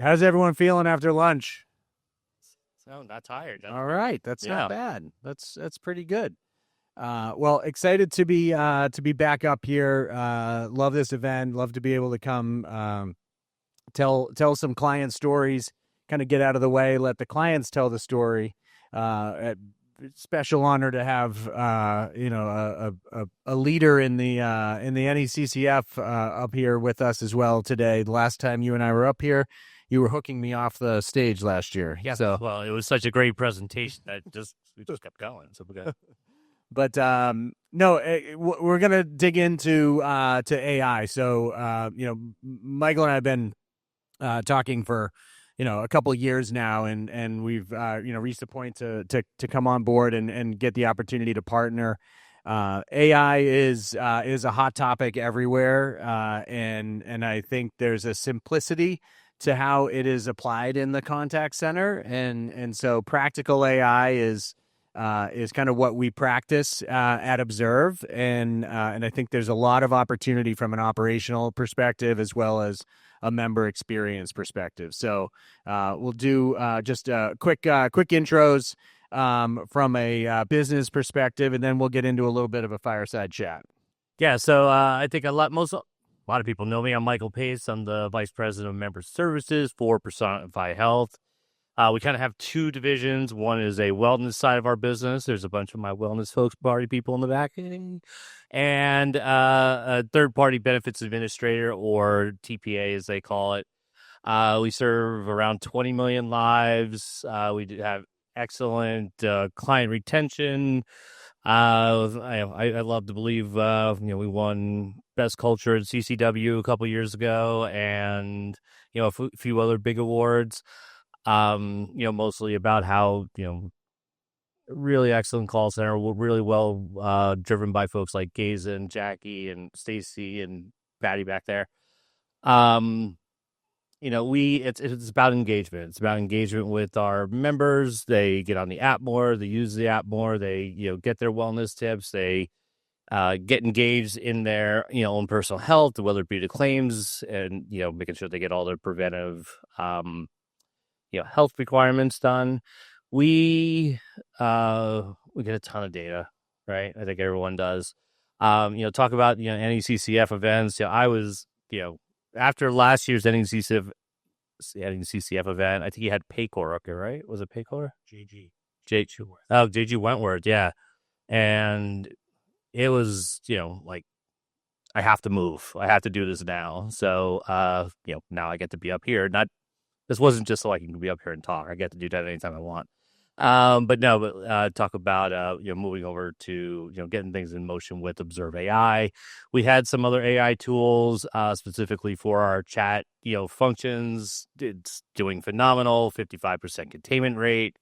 How's everyone feeling after lunch? So not tired. All right, that's not Yeah. bad. That's pretty good. Well, excited to be back up here. Love this event. Love to be able to come tell some client stories. Kind of get out of the way, let the clients tell the story. Special honor to have a leader in the NECCF up here with us as well today. The last time you and I were up here, you were hooking me off the stage last year. Yeah. So, Well, it was such a great presentation that we just kept going. So we got but no, we're gonna dig into to AI. So, Michael and I have been talking for a couple of years now, and we've reached a point to come on board and get the opportunity to partner. AI is a hot topic everywhere, and I think there's a simplicity to how it is applied in the contact center, and so practical AI is kind of what we practice at Observe, and I think there's a lot of opportunity from an operational perspective as well as a member experience perspective. So we'll do just quick intros from a business perspective, and then we'll get into a little bit of a fireside chat. yeah. So I think a lot of people know me. I'm Michael Pace. I'm the vice president of member services for Personify Health. We kind of have two divisions. One is a wellness side of our business. There's a bunch of my wellness folks, party people in the back, and a third-party benefits administrator, or TPA as they call it. We serve around 20 million lives. We do have excellent client retention. I love to believe we won best culture at CCW a couple years ago, and a few other big awards. Mostly about how really excellent call center. We're really well driven by folks like Gaza and Jackie and Stacy and Patty back there. Um, it's about engagement. It's about engagement with our members. They get on the app more. They use the app more. They get their wellness tips. They get engaged in their own personal health, whether it be the claims and making sure they get all their preventive health requirements done. We get a ton of data, right? I think everyone does. Talk about NECCF events. I was after last year's NECCF event, I think he had Paycor up there, right? Was it Paycor? JG. J. Oh, JG Wentworth, yeah. And it was, like, I have to move. I have to do this now. So, now I get to be up here. This wasn't just so I can be up here and talk. I get to do that anytime I want. But talk about moving over to getting things in motion with Observe.AI. We had some other AI tools specifically for our chat functions. It's doing phenomenal, 55% containment rate.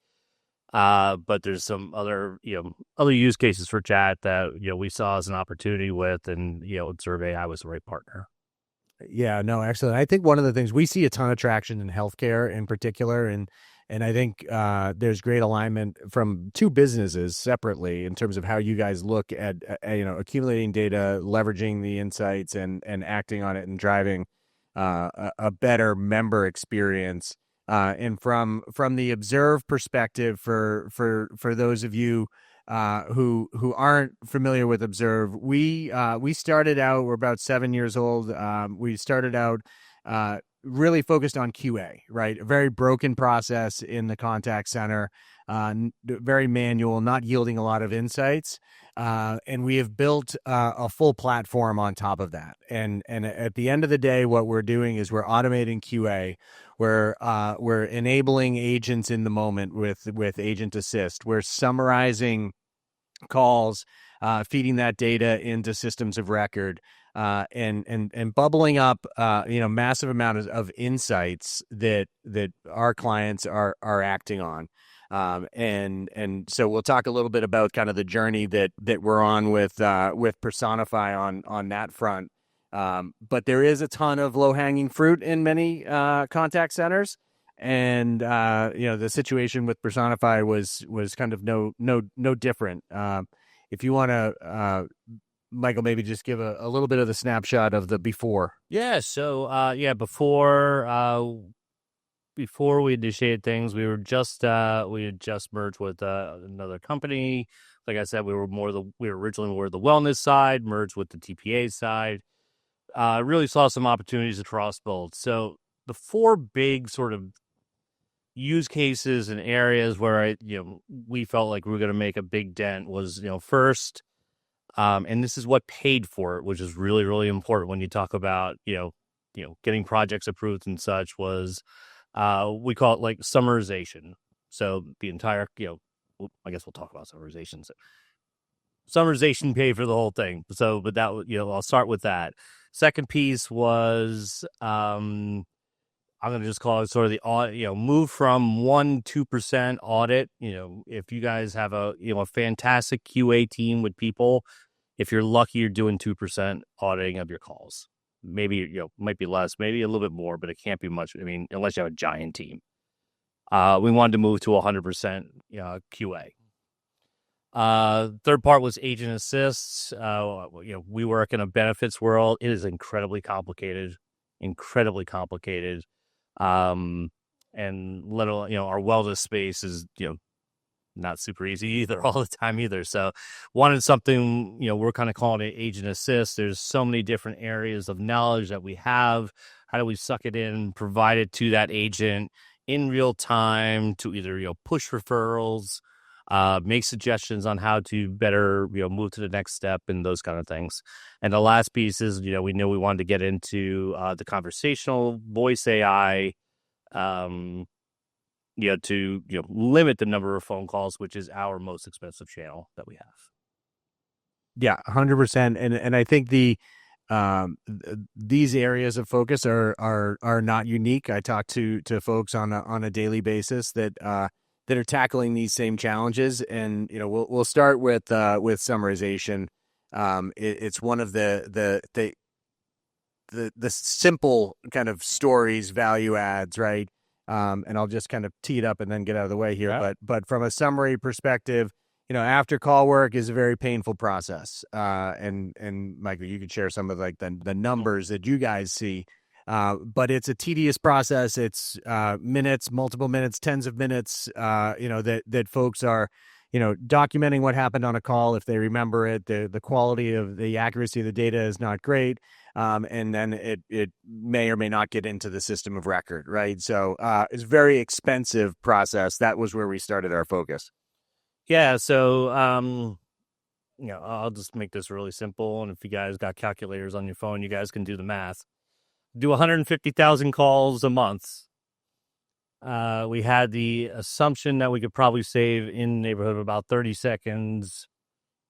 But there's some other use cases for chat that we saw as an opportunity with, and Observe.AI was the right partner. Yeah, no, excellent. I think one of the things we see a ton of traction in healthcare in particular, and I think there's great alignment from two businesses separately in terms of how you guys look at accumulating data, leveraging the insights, and acting on it and driving a better member experience. And from the Observe perspective, for those of you who aren't familiar with Observe, we started out. We're about 7 years old. We started out really focused on QA, right? A very broken process in the contact center, very manual, not yielding a lot of insights. And we have built a full platform on top of that. And at the end of the day, what we're doing is we're automating QA. We're enabling agents in the moment with Agent Assist. We're summarizing calls, feeding that data into systems of record, and bubbling up massive amount of insights that our clients are acting on. And so we'll talk a little bit about kind of the journey that we're on with Personify on that front. But there is a ton of low hanging fruit in many contact centers. And the situation with Personify was kind of no different. If you want to, Michael, maybe just give a little bit of the snapshot of the before. Yeah. So before before we initiated things, we had just merged with another company. Like I said, we were originally more the wellness side, merged with the TPA side. Really saw some opportunities across both. So the four big sort of use cases and areas where we felt like we were going to make a big dent was, first, and this is what paid for it, which is really, really important when you talk about, getting projects approved and such, was we call it like summarization. So the entire, I guess we'll talk about summarization. So summarization paid for the whole thing. So, but that, I'll start with that. Second piece was, I'm going to just call it sort of the audit, move from 2% audit. If you guys have a fantastic QA team with people, if you're lucky, you're doing 2% auditing of your calls. Maybe, might be less, maybe a little bit more, but it can't be much. I mean, unless you have a giant team. We wanted to move to 100% QA. Third part was agent assists. We work in a benefits world. It is incredibly complicated. And little, our wellness space is, not super easy either all the time either. So wanted something, we're kind of calling it agent assist. There's so many different areas of knowledge that we have. How do we suck it in, provide it to that agent in real time to either, push referrals, make suggestions on how to better, move to the next step and those kind of things. And the last piece is, we knew we wanted to get into the conversational voice AI, to limit the number of phone calls, which is our most expensive channel that we have. Yeah, 100%. And I think these areas of focus are not unique. I talk to folks on a daily basis that are tackling these same challenges, and we'll start with summarization. It's one of the simple kind of stories, value adds, right? And I'll just kind of tee it up and then get out of the way here. Yeah. But from a summary perspective, after call work is a very painful process. And Michael, you could share some of like the numbers that you guys see. But it's a tedious process. It's minutes, multiple minutes, tens of minutes, that folks are, documenting what happened on a call. If they remember it, the quality of the accuracy of the data is not great. And then it may or may not get into the system of record, right? So it's a very expensive process. That was where we started our focus. Yeah, so I'll just make this really simple, and if you guys got calculators on your phone, you guys can do the math. Do 150,000 calls a month. We had the assumption that we could probably save in the neighborhood of about 30 seconds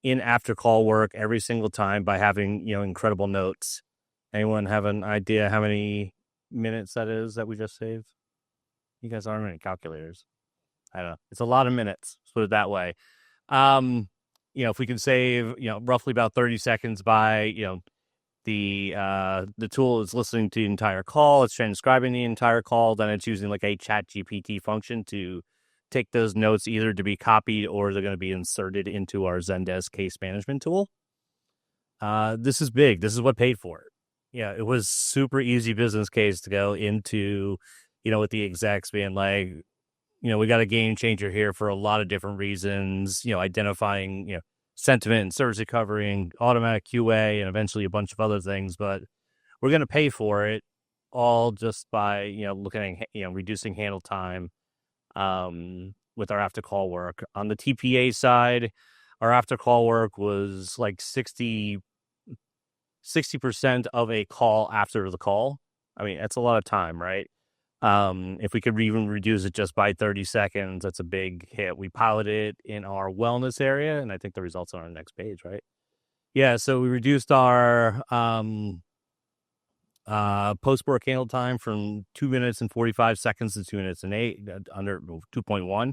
in after call work every single time by having, incredible notes. Anyone have an idea how many minutes that is that we just saved? You guys aren't any calculators. I don't know. It's a lot of minutes. Let's put it that way. If we can save, roughly about 30 seconds by, the tool is listening to the entire call, it's transcribing the entire call, then it's using like a chat GPT function to take those notes either to be copied or they're going to be inserted into our Zendesk case management tool. This is big. This is what paid for it. Yeah, it was super easy business case to go into, with the execs being like, we got a game changer here for a lot of different reasons, identifying, sentiment and service recovery, automatic QA, and eventually a bunch of other things. But we're going to pay for it all just by, looking at, reducing handle time with our after call work. On the TPA side, our after call work was like 60% of a call after the call. I mean, that's a lot of time, right? If we could even reduce it just by 30 seconds, that's a big hit. We piloted it in our wellness area, and I think the results are on the next page, right? Yeah, so we reduced our post-work handle time from 2 minutes and 45 seconds to 2 minutes and 8, under 2.1.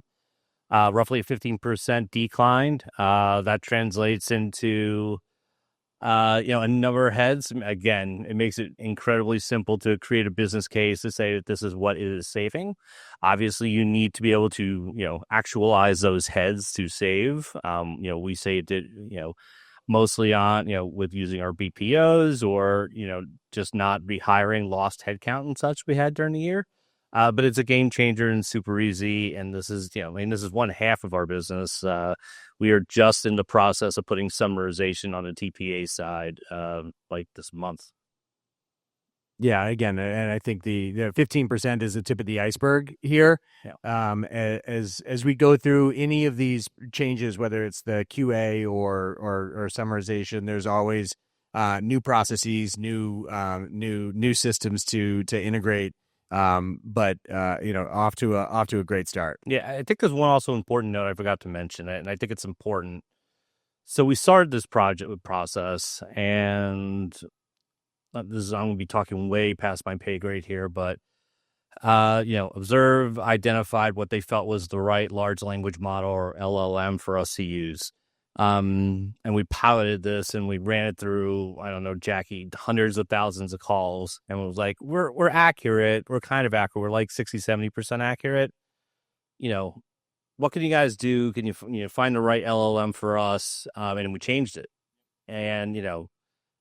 Roughly a 15% decline. That translates into a number of heads. Again, it makes it incredibly simple to create a business case to say that this is what it is saving. Obviously, you need to be able to, actualize those heads to save. We say it did, mostly on, with using our BPOs or, just not rehiring lost headcount and such we had during the year. But it's a game changer and super easy. And this is, this is one half of our business. We are just in the process of putting summarization on the TPA side, like this month. Yeah, again, and I think the 15% is the tip of the iceberg here. Yeah. As we go through any of these changes, whether it's the QA or summarization, there's always new processes, new systems to integrate. But off to a great start. Yeah, I think there's one also important note I forgot to mention it, and I think it's important. So we started this project with process, and I'm going to be talking way past my pay grade here, but Observe identified what they felt was the right large language model or LLM for us to use. And we piloted this and we ran it through, I don't know, Jackie, hundreds of thousands of calls, and it was like, we're accurate. We're kind of accurate. We're like 60-70% accurate. What can you guys do? Can you find the right LLM for us? And we changed it. And,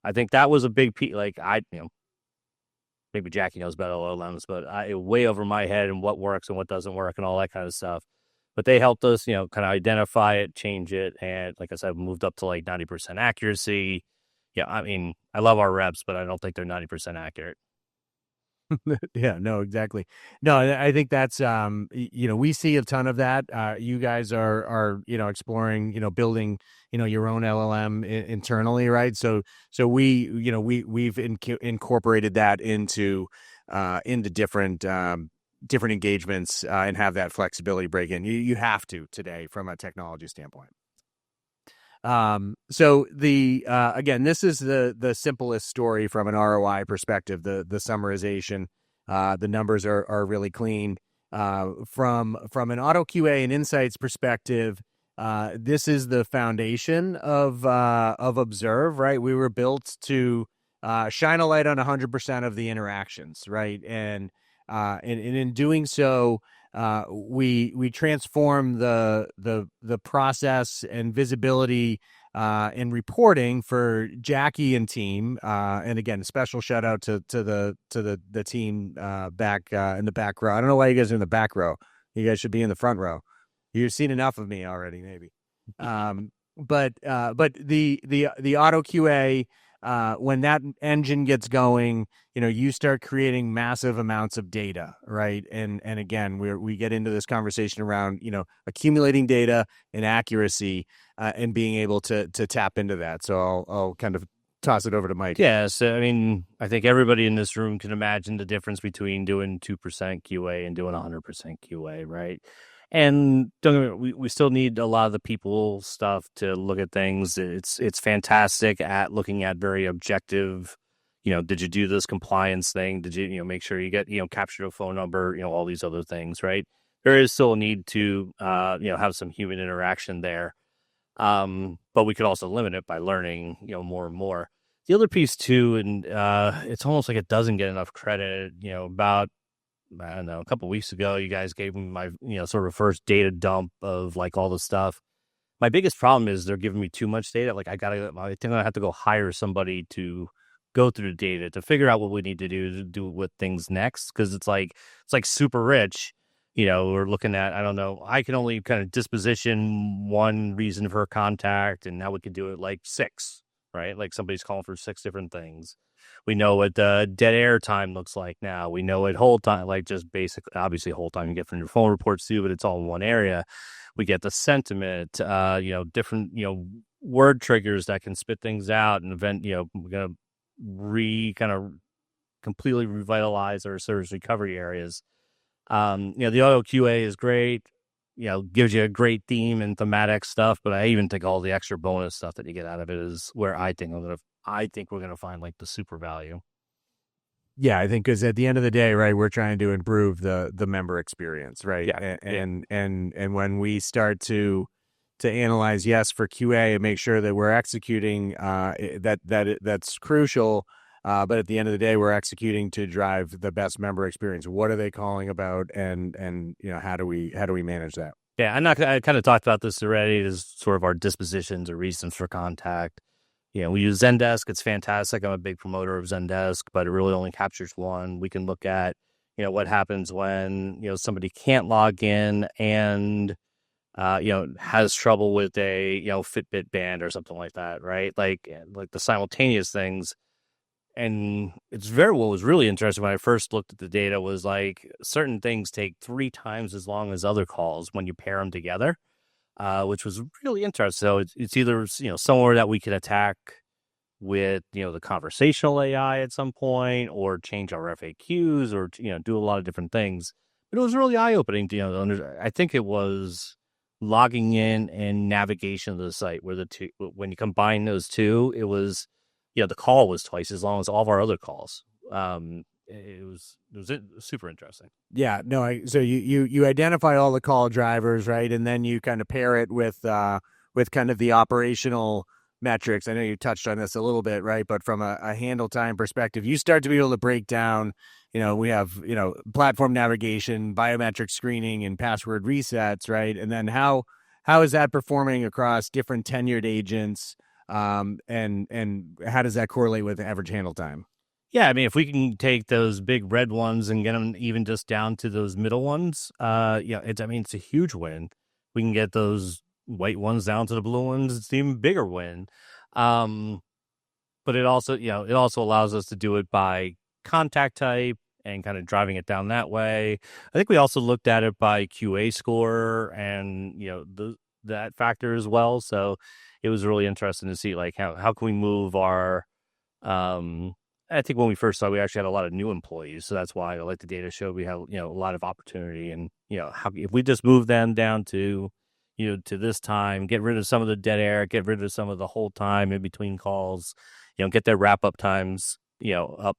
I think that was a big piece. Like maybe Jackie knows about LLMs, but way over my head and what works and what doesn't work and all that kind of stuff. But they helped us, kind of identify it, change it, and like I said, moved up to like 90% accuracy. Yeah, I love our reps, but I don't think they're 90% accurate. Yeah, no, exactly. No, I think that's we see a ton of that. You guys are exploring, building, your own LLM internally, right? So we've incorporated that into different engagements and have that flexibility break in. You have to today from a technology standpoint. So again, this is the simplest story from an ROI perspective, the summarization. The numbers are really clean. From an auto QA and insights perspective, this is the foundation of Observe, right? We were built to shine a light on 100% of the interactions, right? And in doing so, we transform the process and visibility and reporting for Jackie and team. And again, a special shout out to the team back in the back row. I don't know why you guys are in the back row. You guys should be in the front row. You've seen enough of me already, maybe. But the auto QA, when that engine gets going, you start creating massive amounts of data, right? And again, we get into this conversation around, accumulating data and accuracy, and being able to tap into that. So I'll kind of toss it over to Mike. Yeah, so I think everybody in this room can imagine the difference between doing 2% QA and doing 100% QA, right? And we still need a lot of the people stuff to look at things. It's fantastic at looking at very objective. Did you do this compliance thing? Did you make sure you get capture a phone number? All these other things, right? There is still a need to have some human interaction there, but we could also limit it by learning more and more. The other piece too, and it's almost like it doesn't get enough credit. About I don't know, a couple of weeks ago, you guys gave me my, sort of first data dump of like all the stuff. My biggest problem is they're giving me too much data. Like I think I have to go hire somebody to go through the data to figure out what we need to do with things next. Cause it's like super rich. We're looking at, I don't know, I can only kind of disposition one reason for a contact, and now we could do it like 6, right? Like somebody's calling for 6 different things. We know what the dead air time looks like now. We know what hold time, like just basically, obviously hold time you get from your phone reports too, but it's all in one area. We get the sentiment, different, word triggers that can spit things out, and event, we're going to kind of completely revitalize our service recovery areas. The auto QA is great, gives you a great theme and thematic stuff, but I even think all the extra bonus stuff that you get out of it is where I think we're going to find like the super value. Yeah, I think because at the end of the day, right, we're trying to improve the member experience, right? Yeah. And when we start to analyze, yes, for QA and make sure that we're executing, that's crucial. But at the end of the day, we're executing to drive the best member experience. What are they calling about, and how do we manage that? Yeah, I kind of talked about this already. As sort of our dispositions or reasons for contact. We use Zendesk. It's fantastic. I'm a big promoter of Zendesk, but it really only captures one. We can look at, what happens when, somebody can't log in and, has trouble with a, Fitbit band or something like that, right? Like the simultaneous things. And what was really interesting when I first looked at the data was like certain things take 3 times as long as other calls when you pair them together, which was really interesting. So it's either, somewhere that we can attack with, the conversational AI at some point, or change our FAQs, or, do a lot of different things. But it was really eye-opening to, I think it was logging in and navigation of the site, where the two, when you combine those two, it was, the call was twice as long as all of our other calls. It was super interesting. Yeah, no. So you identify all the call drivers, right, and then you kind of pair it with kind of the operational metrics. I know you touched on this a little bit, right? But from a handle time perspective, you start to be able to break down. We have platform navigation, biometric screening, and password resets, right? And then how is that performing across different tenured agents? And how does that correlate with average handle time? Yeah, I mean, if we can take those big red ones and get them even just down to those middle ones, it's a huge win. We can get those white ones down to the blue ones. It's an even bigger win. Um, but it also allows us to do it by contact type and kind of driving it down that way. I think we also looked at it by QA score and, that factor as well. So it was really interesting to see like how can we move our, I think when we first started, we actually had a lot of new employees. So that's why, like the data showed, we have, a lot of opportunity. And, how if we just move them down to, to this time, get rid of some of the dead air, get rid of some of the hold time in between calls, get their wrap up times, up,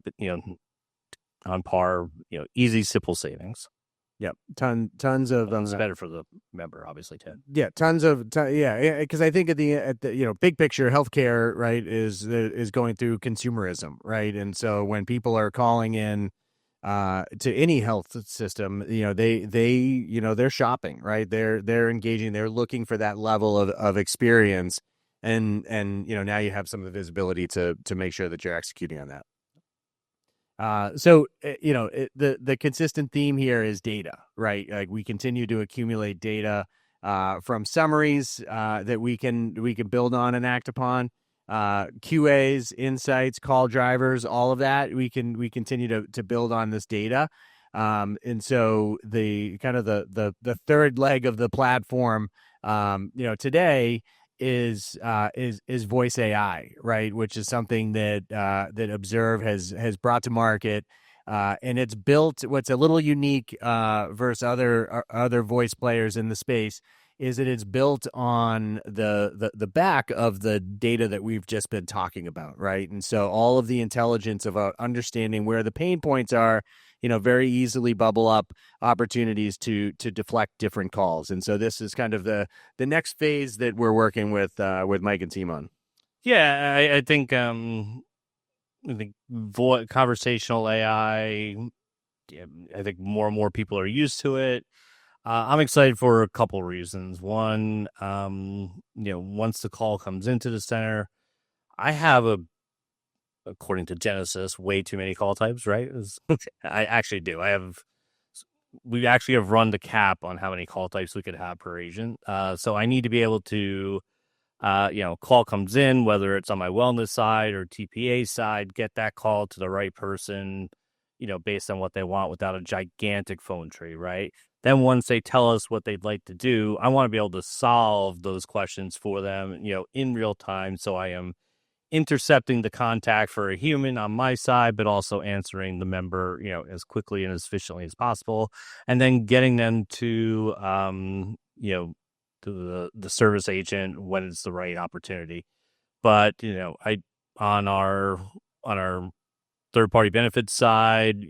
on par, easy, simple savings. Yep, tons of It's better for the member, obviously, too. Yeah, yeah, because I think at the big picture, healthcare, right, is going through consumerism, right, and so when people are calling in to any health system, they're shopping, right, they're engaging, they're looking for that level of experience, and now you have some of the visibility to make sure that you're executing on that. The consistent theme here is data, right? Like we continue to accumulate data from summaries that we can build on and act upon. QAs, insights, call drivers, all of that we continue to build on this data. And so the kind of the third leg of the platform, today is VoiceAI, right? Which is something that Observe has brought to market, and it's built. What's a little unique versus other voice players in the space is that it's built on the back of the data that we've just been talking about, right? And so all of the intelligence about understanding where the pain points are, very easily bubble up opportunities to deflect different calls. And so this is kind of the next phase that we're working with Mike and team on. Yeah, I think conversational AI. Yeah, I think more and more people are used to it. I'm excited for a couple reasons. One, once the call comes into the center, I have according to Genesis, way too many call types, right? I actually do. We actually have run the cap on how many call types we could have per agent. So I need to be able to, call comes in, whether it's on my wellness side or TPA side, get that call to the right person, based on what they want without a gigantic phone tree, right? Then once they tell us what they'd like to do, I want to be able to solve those questions for them, in real time. So I am intercepting the contact for a human on my side, but also answering the member, as quickly and as efficiently as possible, and then getting them to, to the service agent when it's the right opportunity. But on our third party benefits side,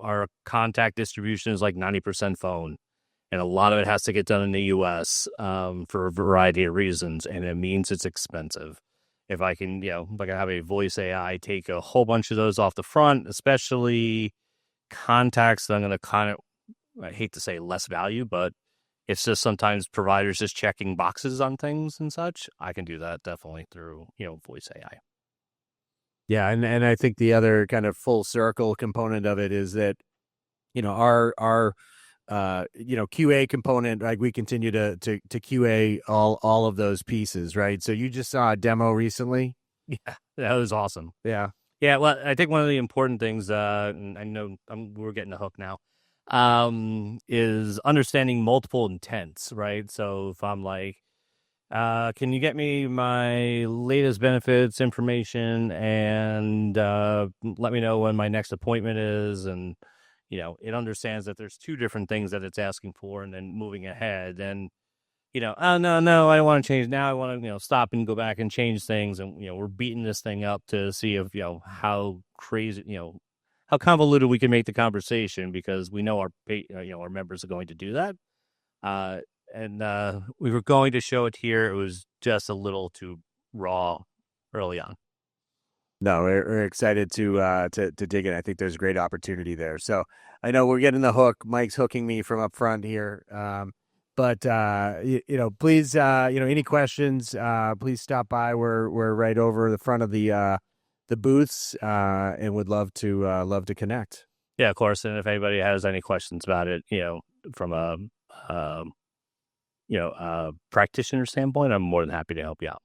our contact distribution is like 90% phone. And a lot of it has to get done in the US for a variety of reasons. And it means it's expensive. If I can, have a voice AI take a whole bunch of those off the front, especially contacts that I'm going to kind of, I hate to say less value, but it's just sometimes providers just checking boxes on things and such. I can do that definitely through, voice AI. Yeah, and I think the other kind of full circle component of it is that our QA component, like we continue to QA all of those pieces, right? So you just saw a demo recently. Yeah, that was awesome. Yeah. Yeah, well, I think one of the important things, and I know we're getting the hook now, is understanding multiple intents, right? So if I'm like, can you get me my latest benefits information and let me know when my next appointment is? And, it understands that there's two different things that it's asking for and then moving ahead. And, oh, no, I don't want to change now. I want to, stop and go back and change things. And, we're beating this thing up to see if, how crazy, how convoluted we can make the conversation because we know our members are going to do that. Uh, and we were going to show it here. It was just a little too raw early on. No, we're excited to dig in. I think there's a great opportunity there. So I know we're getting the hook. Mike's hooking me from up front here. But please, any questions, please stop by. We're right over the front of the booths, and would love to connect. Yeah, of course. And if anybody has any questions about it, from a practitioner standpoint, I'm more than happy to help you out.